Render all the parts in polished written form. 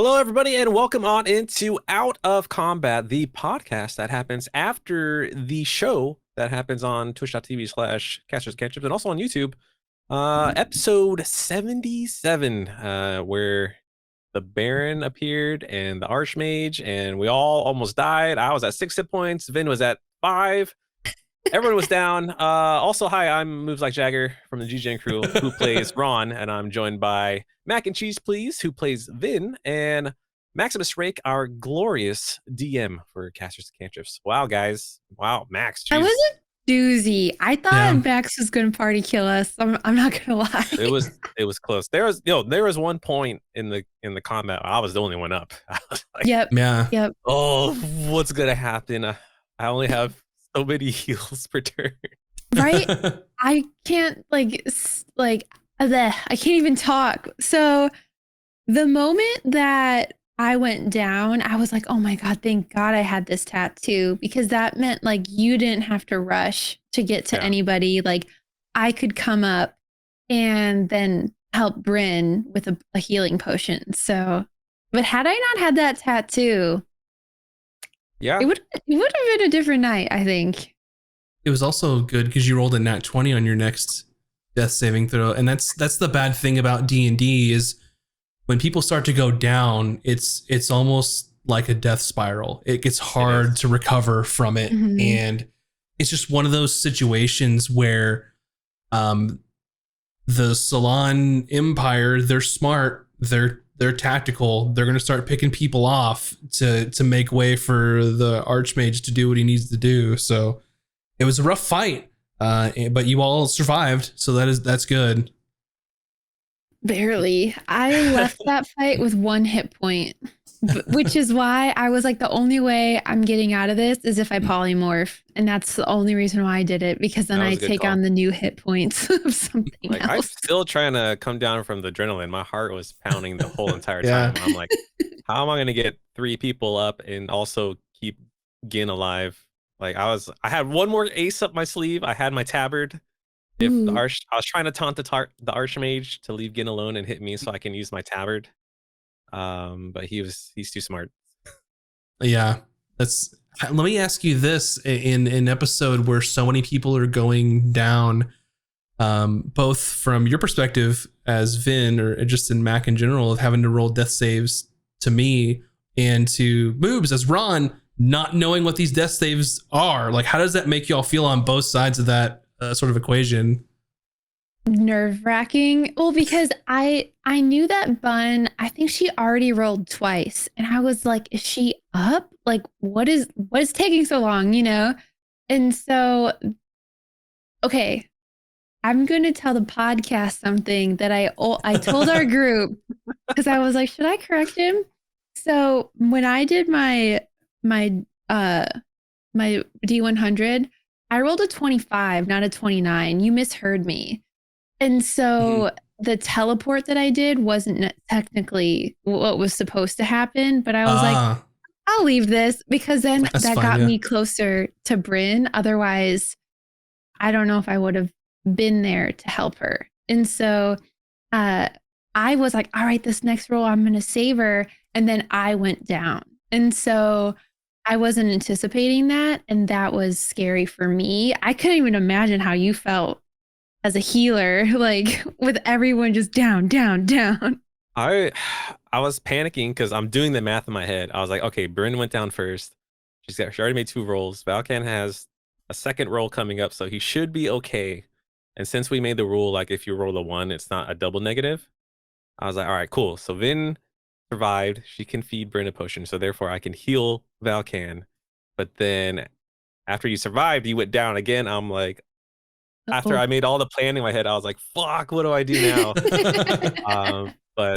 Hello, everybody, and welcome on into Out of Combat, the podcast that happens after the show that happens on twitch.tv/casters cantrips and also on YouTube. Episode 77, where the Baron appeared and the Archmage, and we all almost died. I was at 6 hit points. Vin was at 5. Everyone was down. Also, hi, I'm Moobs Like Jagger from the GGN crew, who plays Ron, and I'm joined by Mac and Cheese Please, who plays Vin, and Maximus Rake, our glorious DM for Casters and Cantrips. Wow, guys. Wow, Max. That was a doozy. I thought Max was gonna party kill us. I'm not gonna lie. It was close. There was one point in the combat I was the only one up. I was like, Yep. Oh, what's gonna happen? I only have so many heals per turn. Right? I can't I can't even talk. So the moment that I went down, I was like, oh my God, thank God I had this tattoo, because that meant like you didn't have to rush to get to anybody. Like I could come up and then help Bryn with a healing potion. So, but had I not had that tattoo, it would have been a different night, I think. It was also good because you rolled a nat 20 on your next death saving throw, and that's the bad thing about D&D is when people start to go down, it's almost like a death spiral. It gets hard to recover from it, and it's just one of those situations where the Salon Empire, they're smart, they're tactical. They're going to start picking people off to make way for the Archmage to do what he needs to do. So it was a rough fight, but you all survived. So that's good. Barely. I left that fight with 1 hit point, which is why I was like, the only way I'm getting out of this is if I polymorph. And that's the only reason why I did it, because then I take on the new hit points of something else. I'm still trying to come down from the adrenaline. My heart was pounding the whole entire time. I'm like, how am I going to get 3 people up and also keep Gin alive? Like I had one more ace up my sleeve. I had my tabard. I was trying to taunt the Archmage to leave Gin alone and hit me so I can use my tabard. But he's too smart. Yeah. Let me ask you this, in an episode where so many people are going down, both from your perspective as Vin or just in Mac in general, of having to roll death saves to me, and to Moobs as Ron, not knowing what these death saves are. Like, how does that make y'all feel on both sides of that sort of equation? Nerve-wracking. Well, because I knew that Bun, I think she already rolled twice, and I was like, is she up? Like, what is taking so long, you know? And so, okay, I'm going to tell the podcast something that I told our group, because I was like, should I correct him? So when I did my D100, I rolled a 25, not a 29. You misheard me. And so the teleport that I did wasn't technically what was supposed to happen, but I was like, I'll leave this, because then that got me closer to Bryn. Otherwise, I don't know if I would have been there to help her. And so I was like, all right, this next roll, I'm going to save her. And then I went down. And so I wasn't anticipating that. And that was scary for me. I couldn't even imagine how you felt as a healer, like with everyone just down. I was panicking because I'm doing the math in my head. I was like, okay, Bryn went down first. She already made 2 rolls. Valkan has a second roll coming up, so he should be okay. And since we made the rule, like if you roll a 1, it's not a double negative, I was like, all right, cool. So Vin survived. She can feed Bryn a potion, so therefore I can heal Valkan. But then after you survived, you went down again. I'm like, after I made all the planning in my head, I was like, fuck, what do I do now? But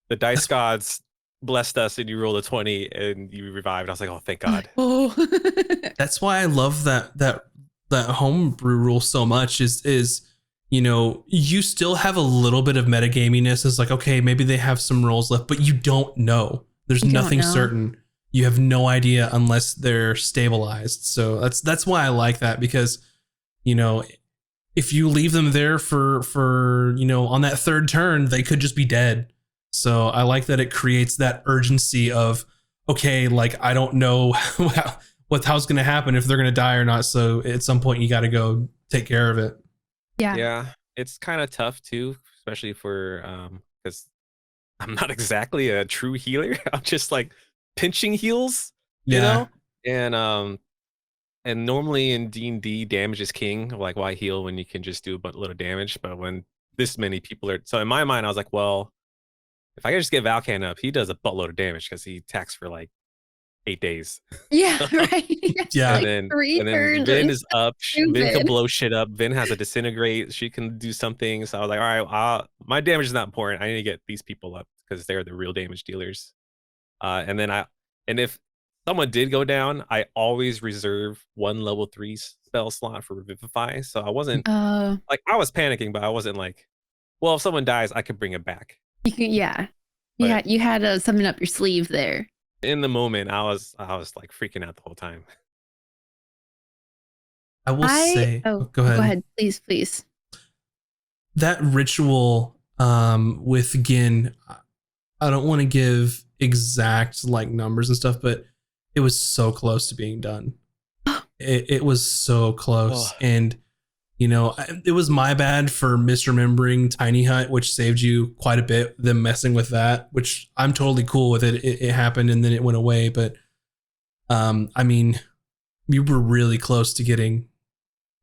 the dice gods blessed us, and you rolled a 20 and you revived. I was like, oh, thank God. That's why I love that homebrew rule so much is, you know, you still have a little bit of metagaminess. It's like, okay, maybe they have some rolls left, but you don't know. There's nothing certain. You have no idea unless they're stabilized. So that's why I like that, because, you know, if you leave them there for you know, on that third turn, they could just be dead. So I like that it creates that urgency of, okay, like I don't know how's going to happen, if they're going to die or not. So at some point you got to go take care of it. Yeah. It's kind of tough too, especially for because I'm not exactly a true healer. I'm just like pinching heals, you know? And normally in D&D, damage is king. Like, why heal when you can just do a little damage? But when this many people are, so in my mind, I was like, well, if I could just get Valkan up, he does a buttload of damage because he attacks for like 8 days. Yeah, right. Yeah. Like and three then turns. Vin is up. Vin can Stupid. blow shit up. Vin has a disintegrate. She can do something. So I was like, all right, my damage is not important. I need to get these people up because they're the real damage dealers. And if someone did go down, I always reserve 1 level 3 spell slot for Revivify. So I wasn't like, I was panicking, but I wasn't like, well, if someone dies, I could bring it back. You can, yeah. But You had something up your sleeve there. in the moment, I was like freaking out the whole time. I will say, go ahead. Please. That ritual with Gin, I don't want to give exact like numbers and stuff, but it was so close to being done. It was so close. And you know, it was my bad for misremembering Tiny Hut, which saved you quite a bit, them messing with that, which I'm totally cool with it. It happened and then it went away. But I mean, you were really close to getting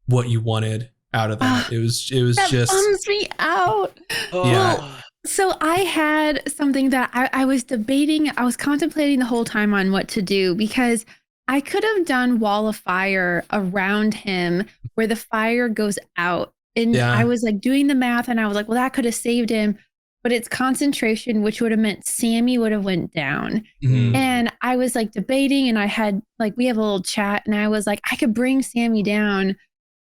what you wanted out of that. It was that just bums me out. Yeah. So I had something that I was debating. I was contemplating the whole time on what to do, because I could have done wall of fire around him where the fire goes out. And I was like doing the math and I was like, well, that could have saved him. But it's concentration, which would have meant Sammy would have went down. Mhm. And I was like debating, and I had like, we have a little chat, and I was like, I could bring Sammy down.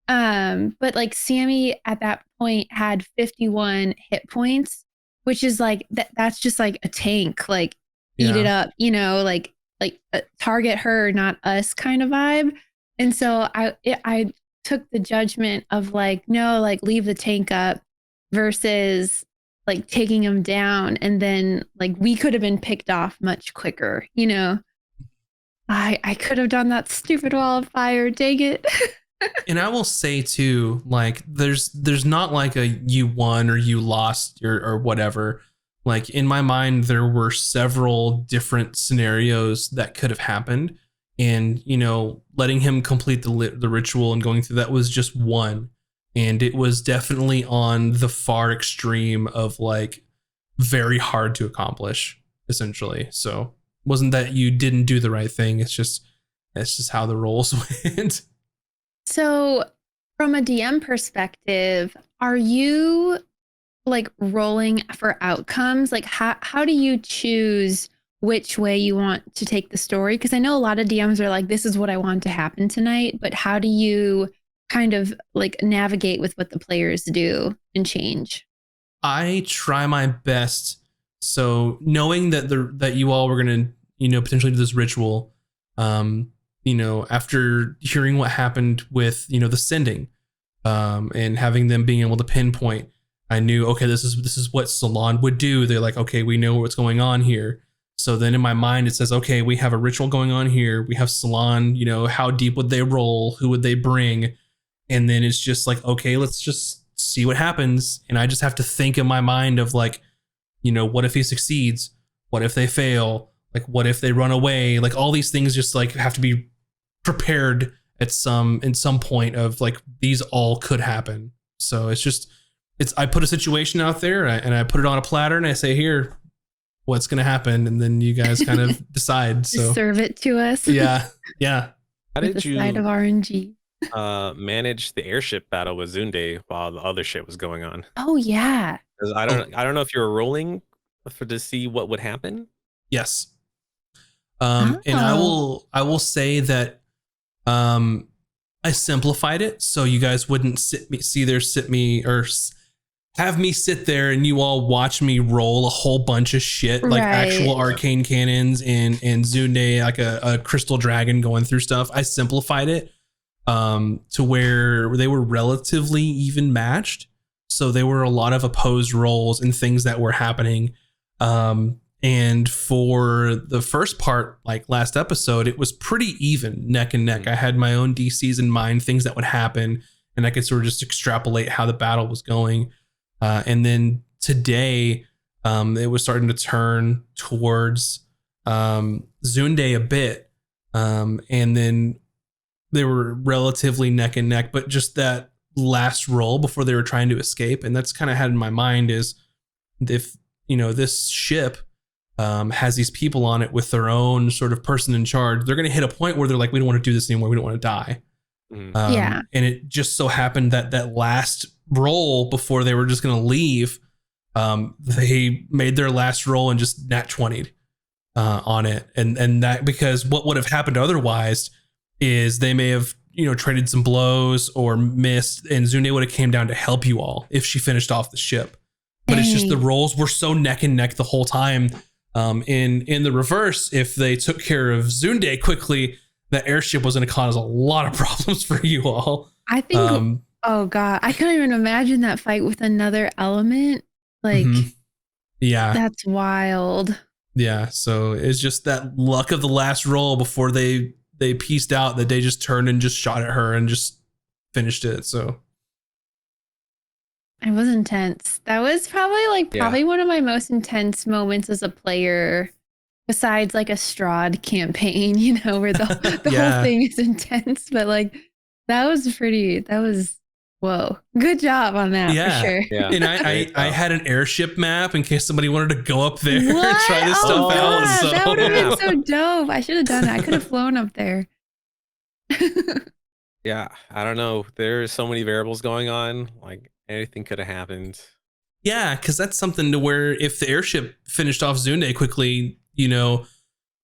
But like Sammy at that point had 51 hit points, which is like, that's just like a tank, like eat it up, you know, like target her, not us kind of vibe. And so I took the judgment of like, no, like leave the tank up versus like taking him down. And then like we could have been picked off much quicker, you know. I could have done that stupid wall of fire, dang it. And I will say too, like there's not like a you won or you lost or whatever. Like in my mind, there were several different scenarios that could have happened, and you know, letting him complete the ritual and going through that was just one, and it was definitely on the far extreme of like very hard to accomplish, essentially. So it wasn't that you didn't do the right thing. It's just how the rolls went. So from a DM perspective, are you like rolling for outcomes? Like how do you choose which way you want to take the story? Because I know a lot of DMs are like, this is what I want to happen tonight, but how do you kind of like navigate with what the players do and change? I try my best. So knowing that that you all were gonna, you know, potentially do this ritual, you know, after hearing what happened with, you know, the sending, and having them being able to pinpoint, I knew, okay, this is what Salon would do. They're like, okay, we know what's going on here. So then in my mind, it says, okay, we have a ritual going on here. We have Salon, you know, how deep would they roll? Who would they bring? And then it's just like, okay, let's just see what happens. And I just have to think in my mind of like, you know, what if he succeeds? What if they fail? Like, what if they run away? Like all these things just like have to be prepared in some point of like, these all could happen. So I put a situation out there and I put it on a platter and I say, here, what's going to happen? And then you guys kind of decide. So serve it to us. Yeah. How did you side of RNG manage the airship battle with Zunde while the other shit was going on? Oh yeah. Because I don't know if you were rolling to see what would happen. Yes. And I will say that I simplified it so you guys wouldn't have me sit there and you all watch me roll a whole bunch of shit, like actual arcane cannons and Zunde, like a crystal dragon going through stuff. I simplified it to where they were relatively even matched. So there were a lot of opposed rolls and things that were happening. And for the first part, like last episode, it was pretty even, neck and neck. I had my own DCs in mind, things that would happen, and I could sort of just extrapolate how the battle was going. And then today, it was starting to turn towards Zunde a bit. And then they were relatively neck and neck, but just that last roll before they were trying to escape. And that's kind of had in my mind is if, this ship has these people on it with their own sort of person in charge, they're going to hit a point where they're like, we don't want to do this anymore. We don't want to die. Yeah. And it just so happened that last roll before they were just going to leave, they made their last roll and just nat 20'd on it. And that, because what would have happened otherwise is they may have, traded some blows or missed, and Zunde would have came down to help you all if she finished off the ship. But it's just the rolls were so neck and neck the whole time. In the reverse, if they took care of Zunde quickly, that airship was going to cause a lot of problems for you all. I think, oh God, I can't even imagine that fight with another element. Like, yeah, that's wild. Yeah. So it's just that luck of the last roll before they pieced out that they just turned and just shot at her and just finished it. So it was intense. That was probably one of my most intense moments as a player, besides like a Strahd campaign, where the whole thing is intense. But like that was whoa. Good job on that for sure. Yeah. And I had an airship map in case somebody wanted to go up there and try this stuff out. So. That would have been so dope. I should have done that. I could have flown up there. Yeah, I don't know. There's so many variables going on. Like anything could have happened. Yeah, because that's something to where if the airship finished off Zunde quickly,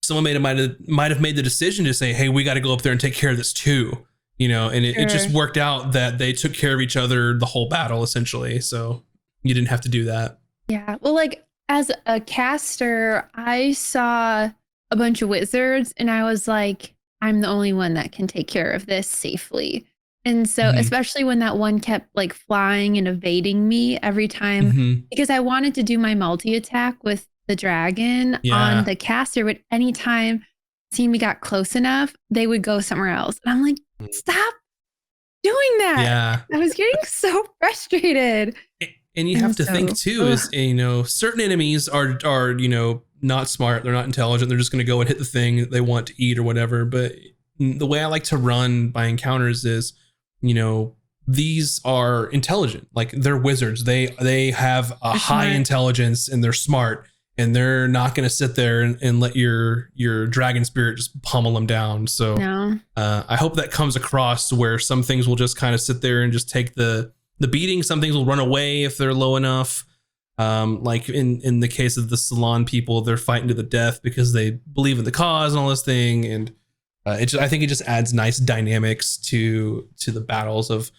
someone might have made the decision to say, hey, we got to go up there and take care of this too. And it just worked out that they took care of each other the whole battle, essentially. So you didn't have to do that. Yeah. Well, like as a caster, I saw a bunch of wizards and I was like, I'm the only one that can take care of this safely. And so, especially when that one kept like flying and evading me every time, because I wanted to do my multi attack with the dragon on the caster, but anytime seeing me got close enough, they would go somewhere else. And I'm like, stop doing that. Yeah. I was getting so frustrated. And you have to think too, is, certain enemies are, not smart. They're not intelligent. They're just going to go and hit the thing that they want to eat or whatever. But the way I like to run my encounters is, these are intelligent. Like they're wizards. They have a high intelligence and they're smart. And they're not going to sit there and let your dragon spirit just pummel them down. So I hope that comes across to where some things will just kind of sit there and just take the beating. Some things will run away if they're low enough. Like in the case of the Salon people, they're fighting to the death because they believe in the cause and all this thing. And I think it just adds nice dynamics to the battles of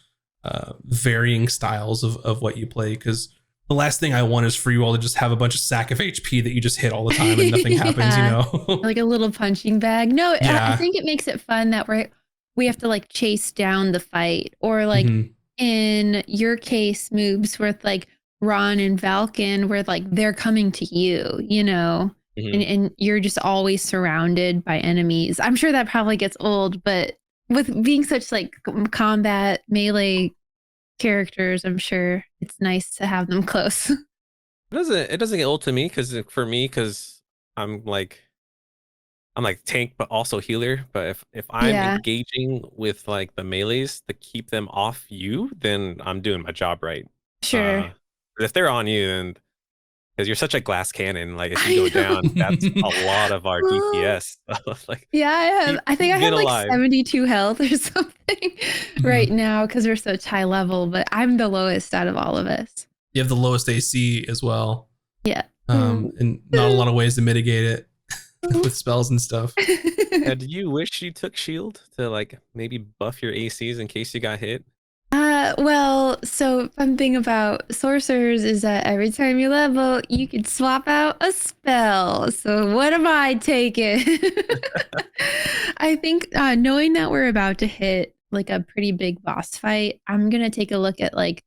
varying styles of what you play. Because the last thing I want is for you all to just have a bunch of sack of HP that you just hit all the time and nothing happens, Like a little punching bag. No, I think it makes it fun that we have to like chase down the fight, or like in your case, Moobs, with like Ron and Valken, where like they're coming to you, and you're just always surrounded by enemies. I'm sure that probably gets old, but with being such like combat melee characters, I'm sure it's nice to have them close. It doesn't get old to me because I'm like tank but also healer. But if I'm engaging with like the melees to keep them off you, then I'm doing my job right. Sure. But if they're on you, then because you're such a glass cannon, like if you go down, that's a lot of our DPS. Like, I think I have like 72 health or something right now because we're such high level, but I'm the lowest out of all of us. You have the lowest AC as well. Yeah. And not a lot of ways to mitigate it with spells and stuff. Do you wish you took shield to like maybe buff your ACs in case you got hit? Well, so fun thing about sorcerers is that every time you level, you can swap out a spell. So what am I taking? I think knowing that we're about to hit like a pretty big boss fight, I'm going to take a look at like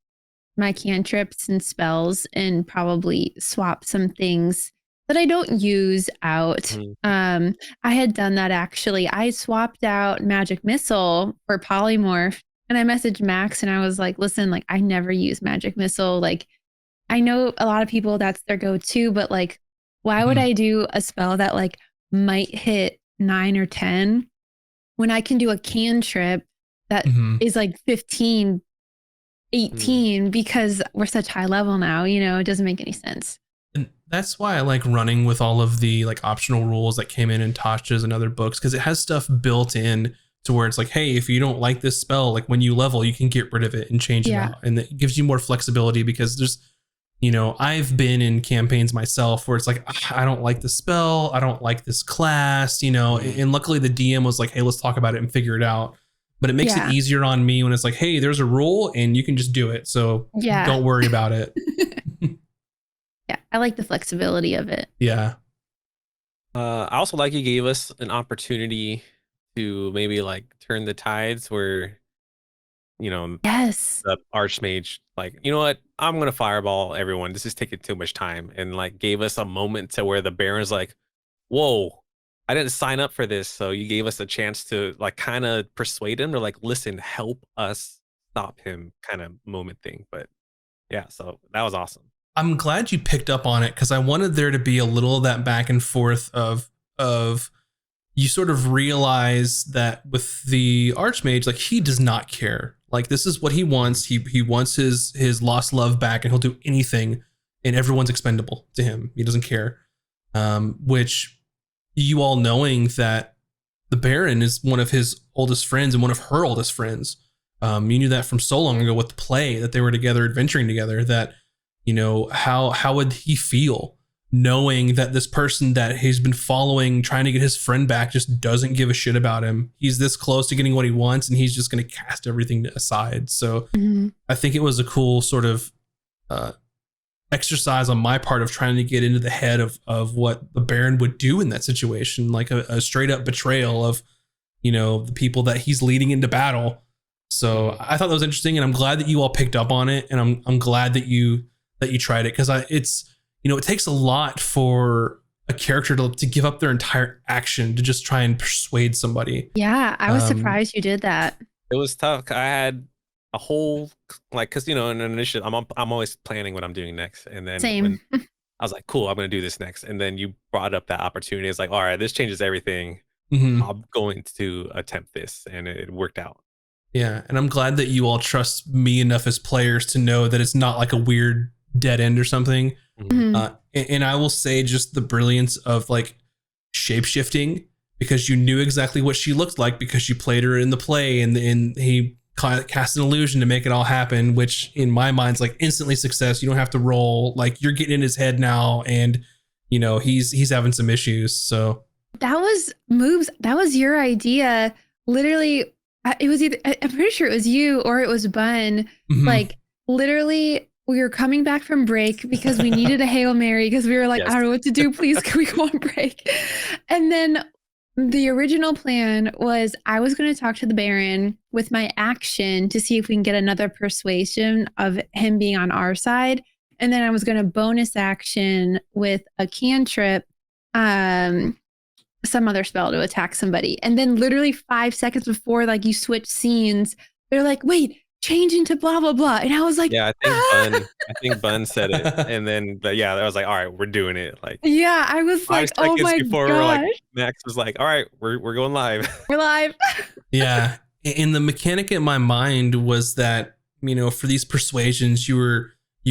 my cantrips and spells and probably swap some things that I don't use out. Mhm. I had done that actually. I swapped out Magic Missile for Polymorph, and I messaged Max and I was like, listen, like I never use Magic Missile. Like I know a lot of people that's their go-to, but like why would Mhm. I do a spell that like might hit 9 or 10 when I can do a cantrip that Mhm. is like 15, Mhm. 18 because we're such high level now, you know, it doesn't make any sense. And that's why I like running with all of the like optional rules that came in Tasha's and other books, because it has stuff built in to where it's like, hey, if you don't like this spell, like when you level, you can get rid of it and change it Yeah. out. And it gives you more flexibility because there's, you know, I've been in campaigns myself where it's like, I don't like the spell. I don't like this class, you know, Mhm. and luckily the DM was like, hey, let's talk about it and figure it out. But it makes it Yeah. easier on me when it's like, hey, there's a rule and you can just do it. So Yeah. don't worry about it. Yeah. I like the flexibility of it. Yeah. I also like you gave us an opportunity to maybe like turn the tides where, you know, Yes. the archmage like, you know what, I'm gonna fireball everyone, this is taking too much time, and like gave us a moment to where the baron's like, whoa, I didn't sign up for this. So you gave us a chance to like kind of persuade him to like, listen, help us stop him kind of moment thing. But yeah, so that was awesome. I'm glad you picked up on it because I wanted there to be a little of that back and forth of you sort of realize that with the archmage, like he does not care. Like this is what he wants. He wants his lost love back, and he'll do anything, and everyone's expendable to him. He doesn't care. Which you all knowing that the Baron is one of his oldest friends and one of her oldest friends. You knew that from so long ago with the play that they were together, adventuring together. That you know how would he feel knowing that this person that he's been following, trying to get his friend back, just doesn't give a shit about him. He's this close to getting what he wants, and he's just going to cast everything aside. So Mhm. I think it was a cool sort of exercise on my part of trying to get into the head of what the Baron would do in that situation, like a straight up betrayal of, you know, the people that he's leading into battle. So I thought that was interesting, and I'm glad that you all picked up on it, and I'm glad that you tried it, because it's, you know, it takes a lot for a character to give up their entire action to just try and persuade somebody. Yeah. I was surprised you did that. It was tough. I had a whole like, because you know, in an initiative, I'm always planning what I'm doing next, and then Same. when I was like, cool, I'm gonna do this next, and then you brought up that opportunity. It's like, all right, this changes everything. Mm-hmm. I'm going to attempt this, and it worked out. Yeah, and I'm glad that you all trust me enough as players to know that it's not like a weird dead end or something. Mhm. And I will say just the brilliance of like shape shifting, because you knew exactly what she looked like because you played her in the play, and he cast an illusion to make it all happen, which in my mind's like instantly success. You don't have to roll, like you're getting in his head now, and you know he's having some issues. So That was Moobs. That was your idea. Literally, it was either, I'm pretty sure it was you or it was Bun. mhm. Like, literally, we were coming back from break because we needed a Hail Mary because we were like, Yes. I don't know what to do. Please, can we go on break? And then the original plan was I was going to talk to the Baron with my action to see if we can get another persuasion of him being on our side. And then I was going to bonus action with a cantrip, some other spell to attack somebody. And then literally 5 seconds before like you switch scenes, they're like, wait, change into blah, blah, blah. And I was like, Yeah, I think Bun said it, and then but yeah, I was like, all right, we're doing it. Like yeah, I was 5 like, oh seconds my before gosh, like Max was like, all right, we're going live. we're live. Yeah. And the mechanic in my mind was that, you know, for these persuasions, you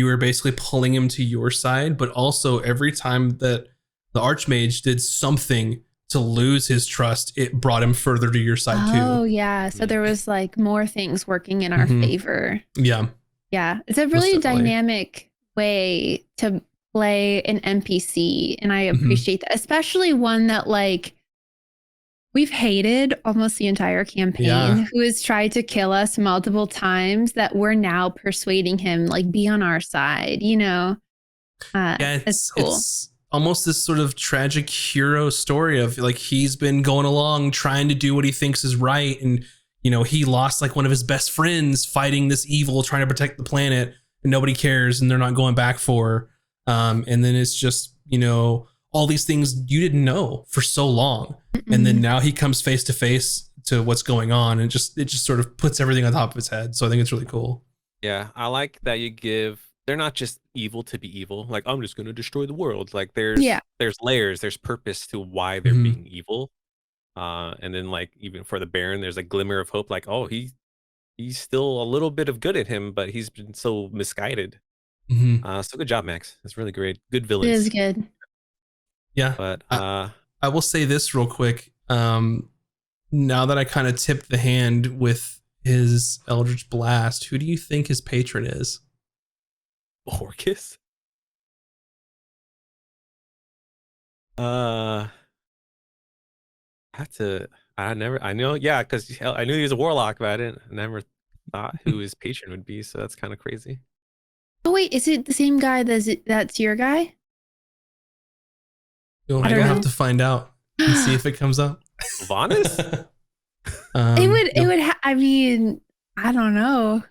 were basically pulling him to your side, but also every time that the Archmage did something to lose his trust, it brought him further to your side Oh too. yeah, so there was like more things working in our Mhm. favor. Yeah. Yeah, it's a really definitely. dynamic way to play an NPC, and I Mhm. appreciate that, especially one that like we've hated almost the entire campaign, Yeah. who has tried to kill us multiple times, that we're now persuading him like be on our side, you know. Yeah, It's cool. it's almost this sort of tragic hero story of like he's been going along trying to do what he thinks is right, and you know he lost like one of his best friends fighting this evil, trying to protect the planet, and nobody cares, and they're not going back for. And then it's just, you know, all these things you didn't know for so long. And then now he comes face to face to what's going on, and it just sort of puts everything on top of his head. So I think it's really cool. Yeah, I like that they're not just evil to be evil. Like, I'm just going to destroy the world. Like there's layers, there's purpose to why they're being evil. And then like even for the Baron, there's a glimmer of hope. Like, oh, he's still a little bit of good in him, but he's been so misguided. So good job, Max. That's really great. Good villains. It is good. Yeah. But I will say this real quick. Now that I kind of tipped the hand with his Eldritch Blast, who do you think his patron is? Orcus? I know, yeah, because I knew he was a warlock, but I never thought who his patron would be, so that's kind of crazy. Oh wait, is it the same guy that's your guy? You'll have to find out and see if it comes up. Vanis? It would I mean, I don't know.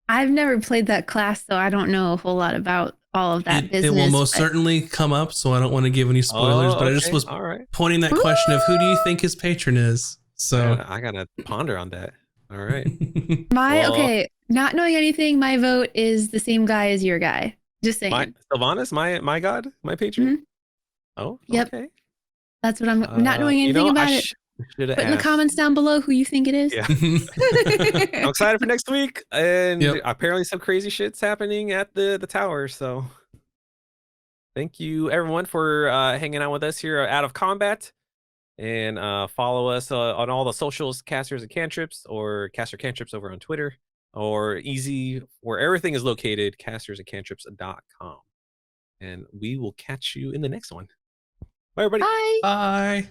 I've never played that class, so I don't know a whole lot about all of that business. It will most certainly come up, so I don't want to give any spoilers, but I just was pointing that question of who do you think his patron is? So I gotta ponder on that. All right. Okay, not knowing anything, my vote is the same guy as your guy. Just saying. Sylvanas, my god, my patron? Oh, yep. Okay. That's what I'm not knowing anything about it. Put in the comments down below who you think it is. Yeah. I'm excited for next week. And apparently some crazy shit's happening at the tower. So thank you everyone for hanging out with us here Out of Combat. And follow us on all the socials, Casters and Cantrips, or Caster Cantrips over on Twitter, or easy where everything is located, castersandcantrips.com. And we will catch you in the next one. Bye, everybody. Bye. Bye.